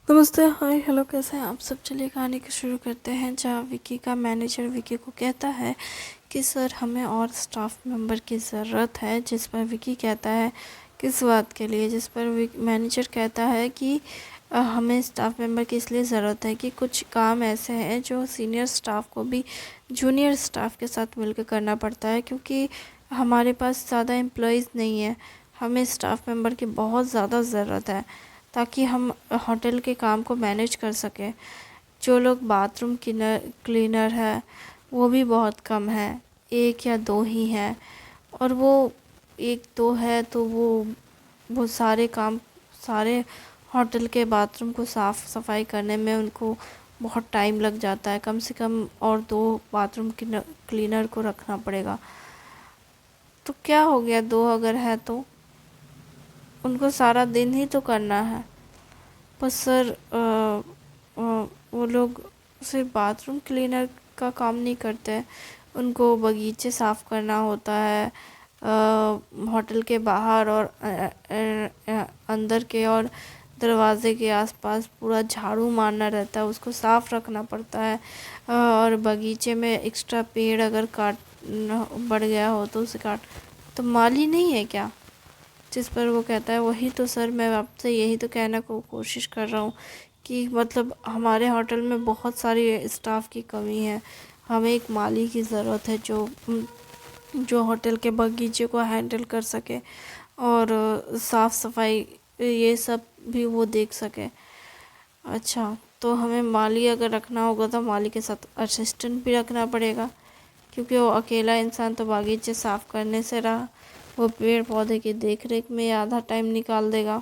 नमस्ते, हाय, हेलो, कैसे हैं आप सब। चलिए कहानी को शुरू करते हैं। जहाँ विकी का मैनेजर विकी को कहता है कि सर हमें और स्टाफ मेंबर की ज़रूरत है। जिस पर विकी कहता है किस बात के लिए। जिस पर मैनेजर कहता है कि हमें स्टाफ मेंबर की इसलिए ज़रूरत है कि कुछ काम ऐसे हैं जो सीनियर स्टाफ को भी जूनियर स्टाफ के साथ मिलकर करना पड़ता है, क्योंकि हमारे पास ज़्यादा एम्प्लॉयज़ नहीं है। हमें स्टाफ मेंबर की बहुत ज़्यादा ज़रूरत है ताकि हम होटल के काम को मैनेज कर सकें। जो लोग बाथरूम क्लीनर है वो भी बहुत कम है, एक या दो ही हैं। और वो एक दो है तो वो सारे काम, सारे होटल के बाथरूम को साफ़ सफाई करने में उनको बहुत टाइम लग जाता है। कम से कम और दो बाथरूम क्लीनर को रखना पड़ेगा। तो क्या हो गया, दो अगर है तो उनको सारा दिन ही तो करना है। पर सर वो लोग सिर्फ बाथरूम क्लीनर का काम नहीं करते, उनको बगीचे साफ़ करना होता है। होटल के बाहर और अंदर के और दरवाज़े के आसपास पूरा झाड़ू मारना रहता है, उसको साफ़ रखना पड़ता है। और बगीचे में एक्स्ट्रा पेड़ अगर काट बढ़ गया हो तो उसे काट। तो माली नहीं है क्या। जिस पर वो कहता है वही तो सर, मैं आपसे यही तो कहने को कोशिश कर रहा हूँ कि मतलब हमारे होटल में बहुत सारी स्टाफ की कमी है। हमें एक माली की ज़रूरत है जो होटल के बगीचे को हैंडल कर सके और साफ़ सफाई ये सब भी वो देख सके। अच्छा, तो हमें माली अगर रखना होगा तो माली के साथ असिस्टेंट भी रखना पड़ेगा, क्योंकि वो अकेला इंसान तो बागीचे साफ़ करने से रहा, वो पेड़ पौधे की देख रेख में आधा टाइम निकाल देगा।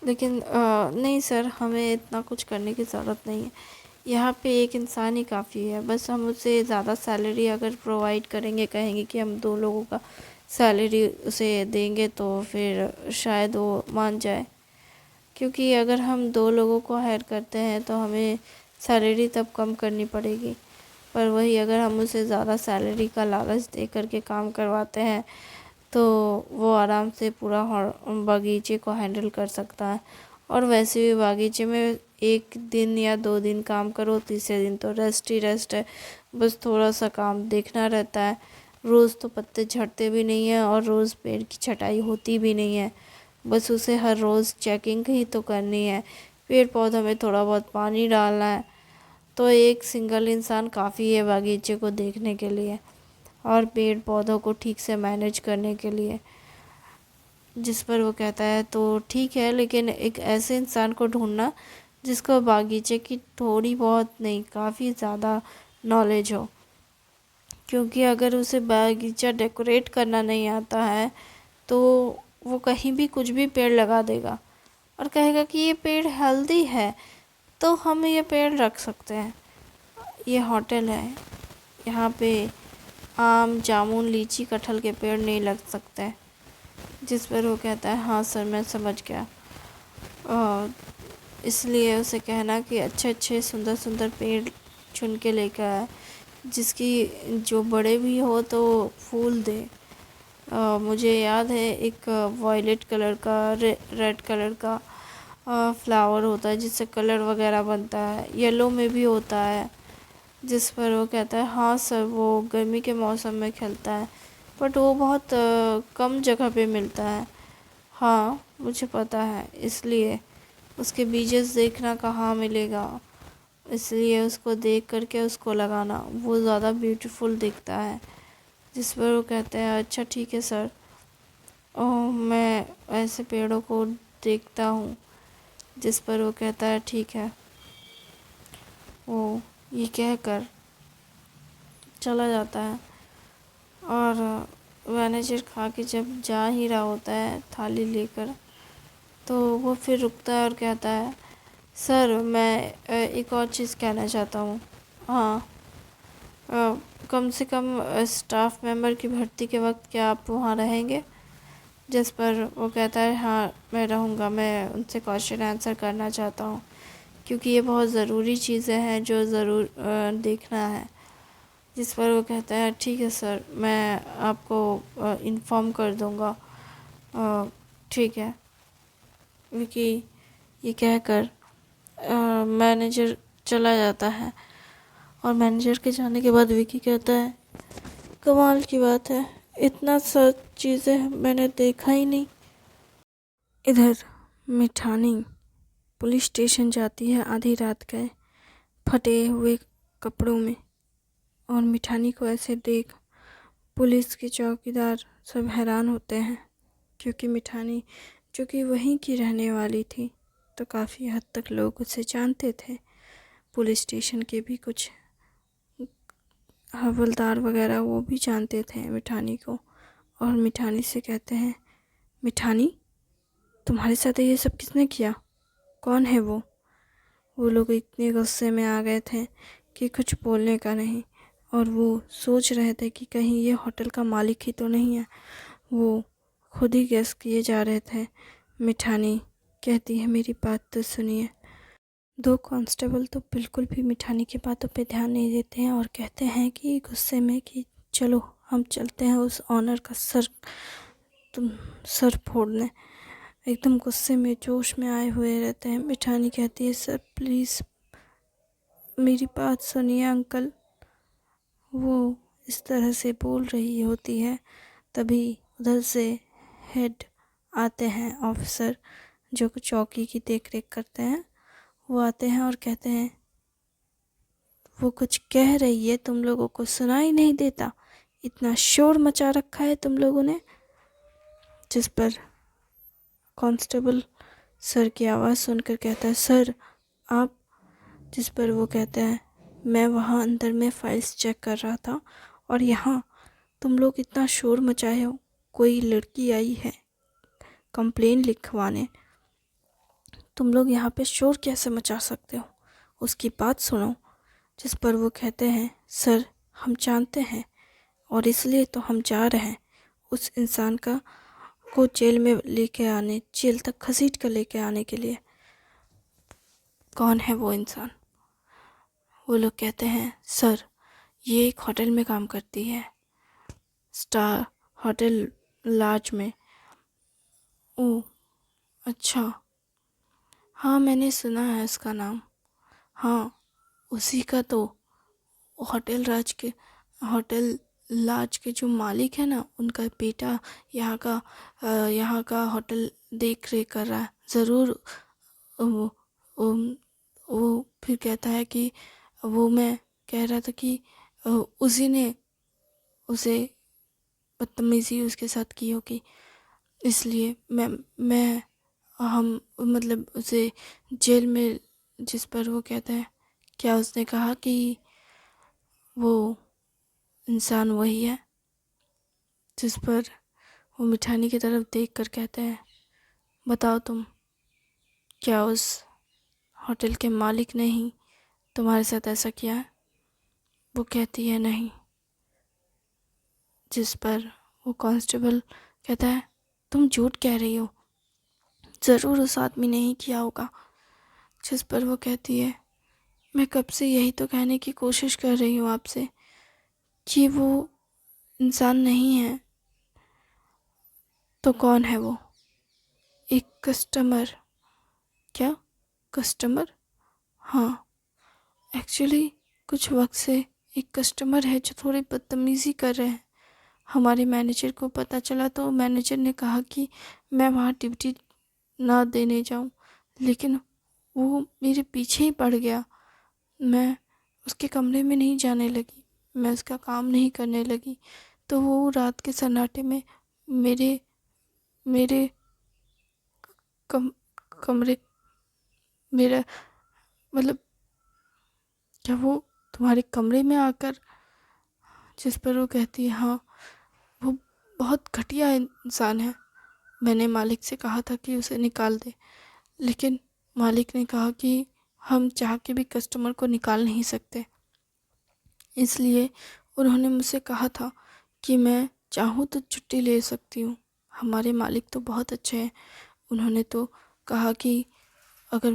लेकिन नहीं सर, हमें इतना कुछ करने की ज़रूरत नहीं है। यहाँ पे एक इंसान ही काफ़ी है। बस हम उसे ज़्यादा सैलरी अगर प्रोवाइड करेंगे, कहेंगे कि हम दो लोगों का सैलरी उसे देंगे तो फिर शायद वो मान जाए। क्योंकि अगर हम दो लोगों को हायर करते हैं तो हमें सैलरी तब कम करनी पड़ेगी। पर वही अगर हम उसे ज़्यादा सैलरी का लालच दे करके काम करवाते हैं तो वो आराम से पूरा बगीचे को हैंडल कर सकता है। और वैसे भी बागीचे में एक दिन या दो दिन काम करो, तीसरे दिन तो रेस्ट ही रेस्ट है। बस थोड़ा सा काम देखना रहता है। रोज़ तो पत्ते झड़ते भी नहीं हैं और रोज़ पेड़ की छटाई होती भी नहीं है। बस उसे हर रोज़ चेकिंग ही तो करनी है। पेड़ पौधों में थोड़ा बहुत पानी डालना है। तो एक सिंगल इंसान काफ़ी है बागीचे को देखने के लिए और पेड़ पौधों को ठीक से मैनेज करने के लिए। जिस पर वो कहता है तो ठीक है, लेकिन एक ऐसे इंसान को ढूंढना जिसको बागीचे की थोड़ी बहुत नहीं काफ़ी ज़्यादा नॉलेज हो। क्योंकि अगर उसे बागीचा डेकोरेट करना नहीं आता है तो वो कहीं भी कुछ भी पेड़ लगा देगा और कहेगा कि ये पेड़ हेल्दी है तो हम ये पेड़ रख सकते हैं। ये होटल है, यहाँ पे आम जामुन लीची कटहल के पेड़ नहीं लग सकते। जिस पर वो कहता है हाँ सर, मैं समझ गया। और इसलिए उसे कहना कि अच्छे अच्छे सुंदर सुंदर पेड़ चुन के लेकर आए, जिसकी जो बड़े भी हो तो फूल दे। मुझे याद है एक वॉयलेट कलर का रेड कलर का फ्लावर होता है जिससे कलर वगैरह बनता है, येलो में भी होता है। जिस पर वो कहता है हाँ सर, वो गर्मी के मौसम में खिलता है बट वो बहुत कम जगह पे मिलता है। हाँ मुझे पता है, इसलिए उसके बीजेस देखना कहाँ मिलेगा, इसलिए उसको देख करके उसको लगाना, वो ज़्यादा ब्यूटीफुल दिखता है। जिस पर वो कहते हैं अच्छा ठीक है सर, ओह मैं ऐसे पेड़ों को देखता हूँ। जिस पर वो कहता है ठीक है। वो ये कहकर चला जाता है और मैनेजर खा के जब जा ही रहा होता है थाली लेकर तो वो फिर रुकता है और कहता है सर मैं एक और चीज़ कहना चाहता हूँ। हाँ, कम से कम स्टाफ मेंबर की भर्ती के वक्त क्या आप वहाँ रहेंगे। जिस पर वो कहता है हाँ मैं रहूँगा, मैं उनसे क्वेश्चन आंसर करना चाहता हूँ क्योंकि ये बहुत ज़रूरी चीज़ें हैं जो ज़रूर देखना है। जिस पर वो कहता है ठीक है सर, मैं आपको इन्फॉर्म कर दूँगा। ठीक है। विकी ये कहकर मैनेजर चला जाता है और मैनेजर के जाने के बाद विकी कहता है, कमाल की बात है, इतना सब चीज़ें मैंने देखा ही नहीं। इधर मिठानी पुलिस स्टेशन जाती है आधी रात के फटे हुए कपड़ों में, और मिठानी को ऐसे देख पुलिस के चौकीदार सब हैरान होते हैं, क्योंकि मिठानी जो कि वहीं की रहने वाली थी तो काफ़ी हद तक लोग उसे जानते थे। पुलिस स्टेशन के भी कुछ हवलदार वगैरह वो भी जानते थे मिठानी को, और मिठानी से कहते हैं, मिठानी तुम्हारे साथ ये सब किसने किया, कौन है वो? वो लोग इतने गुस्से में आ गए थे कि कुछ बोलने का नहीं, और वो सोच रहे थे कि कहीं ये होटल का मालिक ही तो नहीं है। वो खुद ही गेस किए जा रहे थे। मिठानी कहती है, मेरी बात तो सुनिए। दो कांस्टेबल तो बिल्कुल भी मिठानी की बातों पे ध्यान नहीं देते हैं और कहते हैं कि गुस्से में कि चलो हम चलते हैं उस ऑनर का सर फोड़ने। एकदम गुस्से में जोश में आए हुए रहते हैं। मिठानी कहती है, सर प्लीज़ मेरी बात सुनिए अंकल। वो इस तरह से बोल रही होती है, तभी उधर से हेड आते हैं, ऑफिसर जो चौकी की देख रेख करते हैं। वो आते हैं और कहते हैं, वो कुछ कह रही है, तुम लोगों को सुनाई नहीं देता, इतना शोर मचा रखा है तुम लोगों ने। जिस पर कांस्टेबल सर की आवाज़ सुनकर कहता है, सर आप। जिस पर वो कहता है, मैं वहाँ अंदर में फाइल्स चेक कर रहा था और यहाँ तुम लोग इतना शोर मचाए हो। कोई लड़की आई है कंप्लेन लिखवाने, तुम लोग यहाँ पे शोर कैसे मचा सकते हो, उसकी बात सुनो। जिस पर वो कहते हैं, सर हम जानते हैं और इसलिए तो हम जा रहे हैं उस इंसान को जेल में लेके आने, जेल तक घसीट कर लेके आने के लिए। कौन है वो इंसान? वो लोग कहते हैं, सर ये एक होटल में काम करती है, स्टार होटल लाज में। ओह अच्छा, हाँ मैंने सुना है उसका नाम। हाँ उसी का तो होटल लाज के जो मालिक है ना, उनका बेटा यहाँ का होटल देख रेख कर रहा है। ज़रूर वो, वो फिर कहता है कि वो मैं कह रहा था कि उसी ने उसे बदतमीज़ी उसके साथ की होगी, इसलिए मैं हम मतलब उसे जेल में। जिस पर वो कहता है, क्या उसने कहा कि वो इंसान वही है? जिस पर वो मिठानी की तरफ देख कर कहते हैं, बताओ तुम, क्या उस होटल के मालिक ने ही तुम्हारे साथ ऐसा किया है? वो कहती है नहीं। जिस पर वो कांस्टेबल कहता है, तुम झूठ कह रही हो, ज़रूर उस आदमी ने ही किया होगा। जिस पर वो कहती है, मैं कब से यही तो कहने की कोशिश कर रही हूँ आपसे कि वो इंसान नहीं है। तो कौन है वो? एक कस्टमर। क्या कस्टमर? हाँ एक्चुअली कुछ वक्त से एक कस्टमर है जो थोड़ी बदतमीज़ी कर रहे हैं। हमारे मैनेजर को पता चला तो मैनेजर ने कहा कि मैं वहाँ ड्यूटी ना देने जाऊँ, लेकिन वो मेरे पीछे ही पड़ गया। मैं उसके कमरे में नहीं जाने लगी, मैं उसका काम नहीं करने लगी, तो वो रात के सन्नाटे में मेरे मेरे कम कमरे मेरा मतलब क्या वो तुम्हारे कमरे में आकर? जिस पर वो कहती है, हाँ वो बहुत घटिया इंसान है। मैंने मालिक से कहा था कि उसे निकाल दे, लेकिन मालिक ने कहा कि हम चाह के भी कस्टमर को निकाल नहीं सकते, इसलिए उन्होंने मुझसे कहा था कि मैं चाहूँ तो छुट्टी ले सकती हूँ। हमारे मालिक तो बहुत अच्छे हैं, उन्होंने तो कहा कि अगर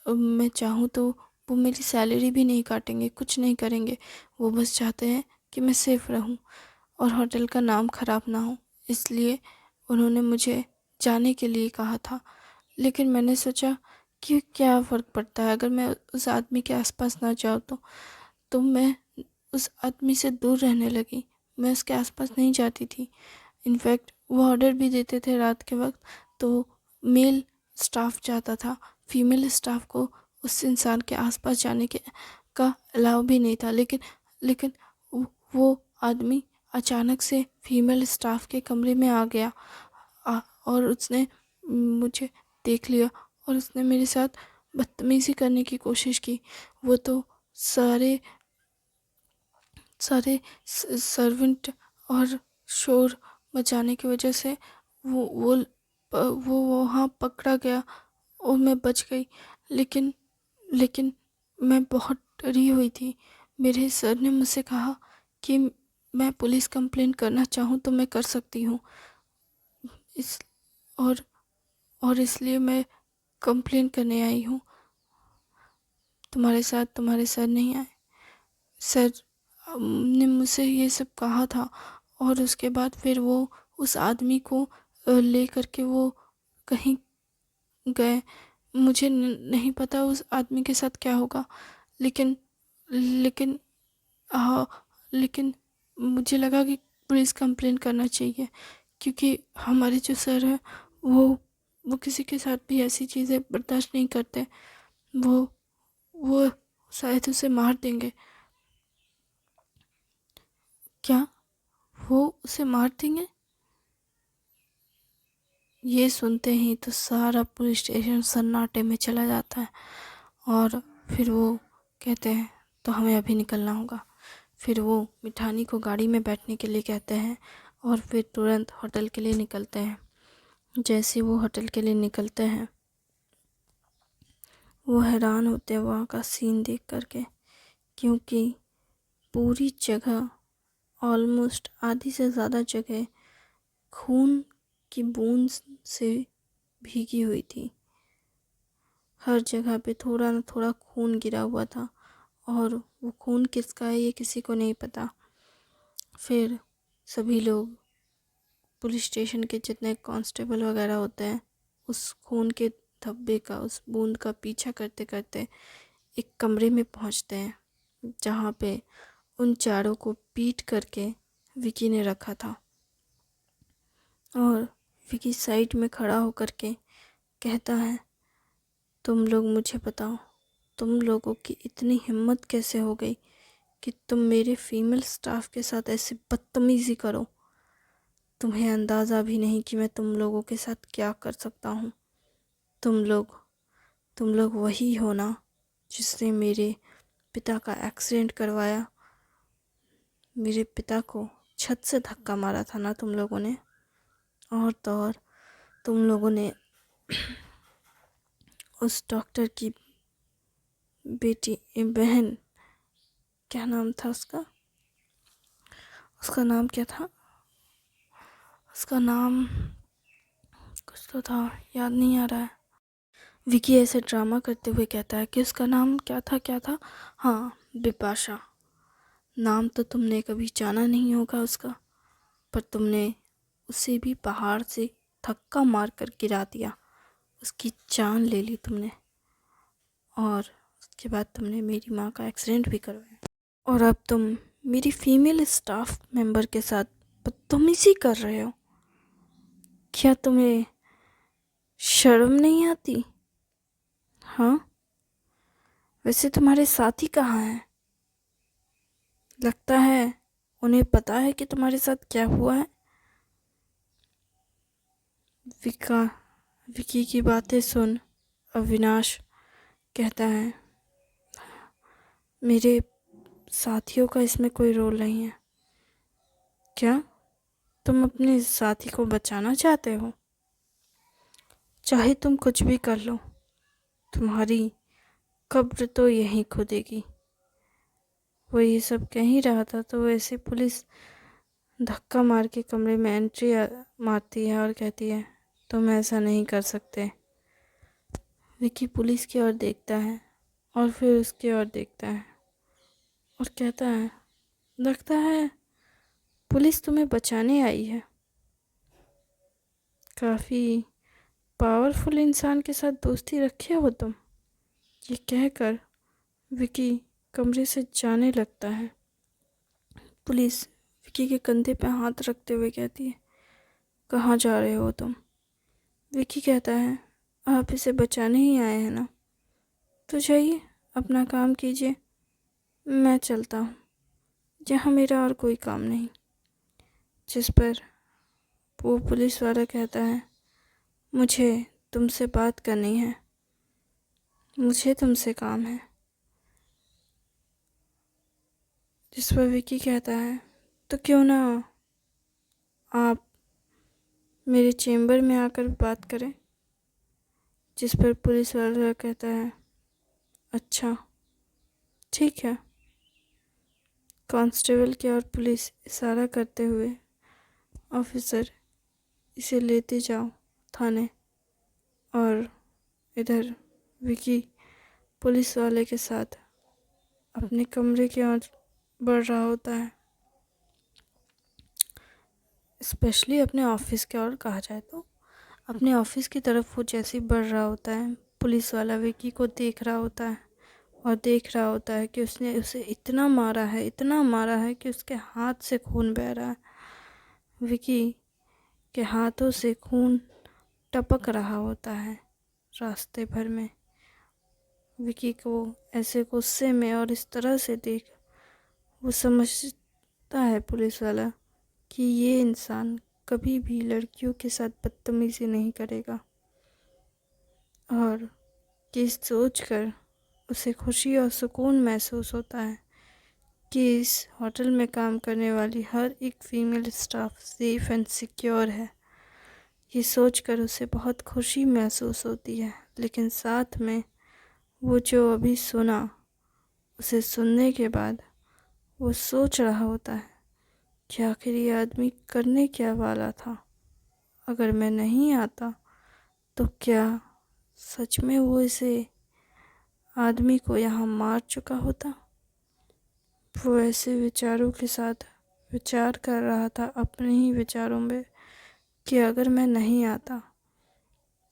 मैं चाहूँ तो वो मेरी सैलरी भी नहीं काटेंगे, कुछ नहीं करेंगे। वो बस चाहते हैं कि मैं सेफ रहूँ और होटल का नाम ख़राब ना हो, इसलिए उन्होंने मुझे जाने के लिए कहा था। लेकिन मैंने सोचा क्यों, क्या फ़र्क पड़ता है अगर मैं उस आदमी के आसपास ना जाऊँ तो मैं उस आदमी से दूर रहने लगी। मैं उसके आसपास नहीं जाती थी। इनफैक्ट वो ऑर्डर भी देते थे रात के वक्त, तो मेल स्टाफ जाता था, फीमेल स्टाफ को उस इंसान के आसपास जाने के का अलाउ भी नहीं था। लेकिन लेकिन वो आदमी अचानक से फीमेल स्टाफ के कमरे में आ गया, और उसने मुझे देख लिया और उसने मेरे साथ बदतमीज़ी करने की कोशिश की। वो तो सारे सारे सर्वेंट और शोर मचाने की वजह से वो वो वो वहाँ पकड़ा गया और मैं बच गई। लेकिन लेकिन मैं बहुत डरी हुई थी। मेरे सर ने मुझसे कहा कि मैं पुलिस कंप्लेंट करना चाहूँ तो मैं कर सकती हूँ, इस और और इसलिए मैं कंप्लेंट करने आई हूँ। तुम्हारे साथ तुम्हारे सर नहीं आए। सर ने मुझसे ये सब कहा था, और उसके बाद फिर वो उस आदमी को ले करके वो कहीं गए। मुझे नहीं पता उस आदमी के साथ क्या होगा, लेकिन लेकिन हाँ, लेकिन मुझे लगा कि पुलिस कंप्लेंट करना चाहिए, क्योंकि हमारे जो सर हैं वो वो किसी के साथ भी ऐसी चीज़ें बर्दाश्त नहीं करते। वो वो शायद उसे मार देंगे। क्या वो उसे मार देंगे? ये सुनते ही तो सारा पुलिस स्टेशन सन्नाटे में चला जाता है, और फिर वो कहते हैं तो हमें अभी निकलना होगा। फिर वो मिठानी को गाड़ी में बैठने के लिए कहते हैं और फिर तुरंत होटल के लिए निकलते हैं। जैसे वो होटल के लिए निकलते हैं, वो हैरान होते हैं वहाँ का सीन देख करके, क्योंकि पूरी जगह, ऑलमोस्ट आधी से ज़्यादा जगह खून की बूंद से भीगी हुई थी। हर जगह पे थोड़ा न थोड़ा खून गिरा हुआ था, और वो खून किसका है ये किसी को नहीं पता। फिर सभी लोग, पुलिस स्टेशन के जितने कांस्टेबल वगैरह होते हैं, उस खून के धब्बे का, उस बूंद का पीछा करते करते एक कमरे में पहुंचते हैं, जहाँ पे उन चारों को पीट करके विकी ने रखा था। और विकी साइड में खड़ा होकर के कहता है, तुम लोग मुझे बताओ, तुम लोगों की इतनी हिम्मत कैसे हो गई कि तुम मेरे फीमेल स्टाफ के साथ ऐसे बदतमीज़ी करो। तुम्हें अंदाज़ा भी नहीं कि मैं तुम लोगों के साथ क्या कर सकता हूँ। तुम लोग वही हो ना जिसने मेरे पिता का एक्सीडेंट करवाया। मेरे पिता को छत से धक्का मारा था ना तुम लोगों ने। और तो और तुम लोगों ने उस डॉक्टर की बेटी, बहन, क्या नाम था उसका, उसका नाम क्या था, उसका नाम कुछ तो था, याद नहीं आ रहा है। विकी ऐसे ड्रामा करते हुए कहता है कि उसका नाम क्या था, क्या था, हाँ, बिपाशा। नाम तो तुमने कभी जाना नहीं होगा उसका, पर तुमने उसे भी पहाड़ से धक्का मार कर गिरा दिया, उसकी जान ले ली तुमने, और उसके बाद तुमने मेरी माँ का एक्सीडेंट भी करवाया, और अब तुम मेरी फीमेल स्टाफ मेंबर के साथ बदतमीजी कर रहे हो। क्या तुम्हें शर्म नहीं आती? हाँ, वैसे तुम्हारे साथी कहाँ हैं? लगता है उन्हें पता है कि तुम्हारे साथ क्या हुआ है। विका विकी की बातें सुन अविनाश कहता है, मेरे साथियों का इसमें कोई रोल नहीं है। क्या तुम अपने साथी को बचाना चाहते हो? चाहे तुम कुछ भी कर लो, तुम्हारी कब्र तो यहीं खुदेगी। वो ये सब कह ही रहा था तो वैसे पुलिस धक्का मार के कमरे में एंट्री मारती है और कहती है, तुम ऐसा नहीं कर सकते। विकी पुलिस की ओर देखता है और फिर उसकी ओर देखता है और कहता है, लगता है पुलिस तुम्हें बचाने आई है। काफ़ी पावरफुल इंसान के साथ दोस्ती रखे हो तुम। ये कहकर विकी कमरे से जाने लगता है। पुलिस विकी के कंधे पे हाथ रखते हुए कहती है, कहाँ जा रहे हो तुम? विकी कहता है, आप इसे बचाने ही आए हैं ना, तो जाइए अपना काम कीजिए, मैं चलता हूँ, यहाँ मेरा और कोई काम नहीं। जिस पर वो पुलिस वाला कहता है, मुझे तुमसे बात करनी है, मुझे तुमसे काम है। जिस पर विकी कहता है, तो क्यों ना आप मेरे चेम्बर में आकर बात करें। जिस पर पुलिस वाला कहता है, अच्छा ठीक है। कांस्टेबल की और पुलिस इशारा करते हुए, ऑफिसर इसे लेते जाओ थाने। और इधर विकी पुलिस वाले के साथ अपने कमरे की ओर बढ़ रहा होता है, स्पेशली अपने ऑफिस की ओर कहा जाए तो। अपने ऑफिस की तरफ वो जैसे ही बढ़ रहा होता है, पुलिस वाला विकी को देख रहा होता है और देख रहा होता है कि उसने उसे इतना मारा है, इतना मारा है कि उसके हाथ से खून बह रहा है। विकी के हाथों से खून टपक रहा होता है रास्ते भर में। विकी को ऐसे गुस्से में और इस तरह से देख वो समझता है पुलिस वाला कि ये इंसान कभी भी लड़कियों के साथ बदतमीजी नहीं करेगा। और ये सोचकर उसे खुशी और सुकून महसूस होता है कि इस होटल में काम करने वाली हर एक female staff safe and secure है। ये सोचकर उसे बहुत खुशी महसूस होती है, लेकिन साथ में वो जो अभी सुना, उसे सुनने के बाद वो सोच रहा होता है कि आखिर ये आदमी करने क्या वाला था। अगर मैं नहीं आता तो क्या सच में वो इसे आदमी को यहाँ मार चुका होता। वो ऐसे विचारों के साथ विचार कर रहा था अपने ही विचारों में कि अगर मैं नहीं आता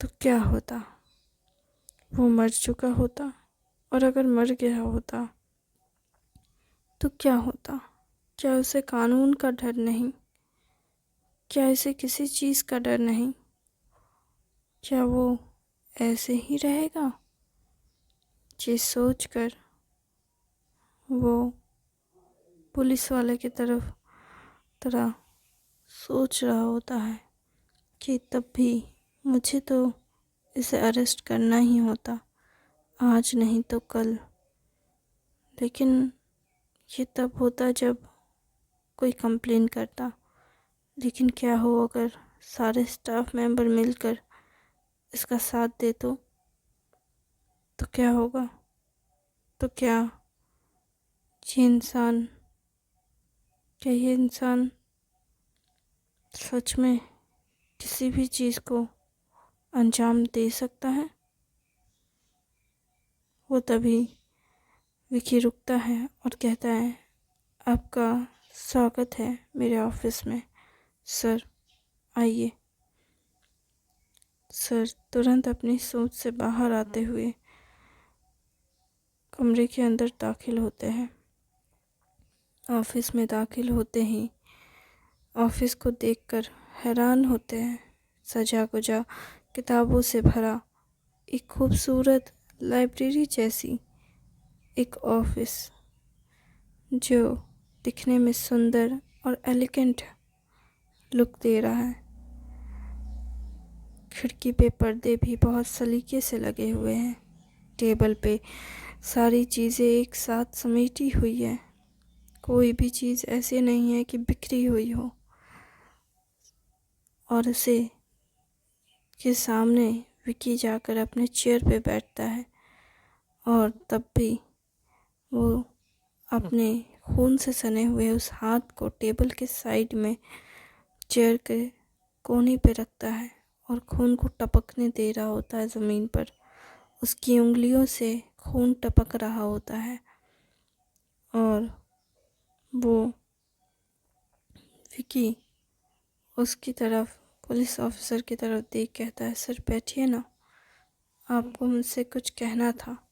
तो क्या होता। वो मर चुका होता, और अगर मर गया होता तो क्या होता। क्या उसे कानून का डर नहीं? क्या इसे किसी चीज़ का डर नहीं? क्या वो ऐसे ही रहेगा? ये सोचकर वो पुलिस वाले की तरह सोच रहा होता है कि तब भी मुझे तो इसे अरेस्ट करना ही होता, आज नहीं तो कल। लेकिन ये तब होता जब कोई कंप्लेन करता। लेकिन क्या हो अगर सारे स्टाफ मेंबर मिलकर इसका साथ दे तो क्या होगा। तो क्या ये इंसान सच में किसी भी चीज़ को अंजाम दे सकता है। वो तभी विकी रुकता है और कहता है, आपका स्वागत है मेरे ऑफिस में सर, आइए। सर तुरंत अपनी सोच से बाहर आते हुए कमरे के अंदर दाखिल होते हैं। ऑफिस में दाखिल होते ही ऑफिस को देखकर हैरान होते हैं। सजा गुजा किताबों से भरा एक खूबसूरत लाइब्रेरी जैसी एक ऑफिस, जो दिखने में सुंदर और एलिगेंट लुक दे रहा है। खिड़की पे पर्दे भी बहुत सलीके से लगे हुए हैं। टेबल पे सारी चीज़ें एक साथ समेटी हुई है। कोई भी चीज़ ऐसे नहीं है कि बिखरी हुई हो। और उसे के सामने विकी जाकर अपने चेयर पे बैठता है, और तब भी वो अपने खून से सने हुए उस हाथ को टेबल के साइड में चेयर के कोने पे रखता है और खून को टपकने दे रहा होता है ज़मीन पर। उसकी उंगलियों से खून टपक रहा होता है और वो विकी उसकी तरफ पुलिस ऑफिसर की तरफ देख कहता है, सर बैठिए ना, आपको मुझसे कुछ कहना था।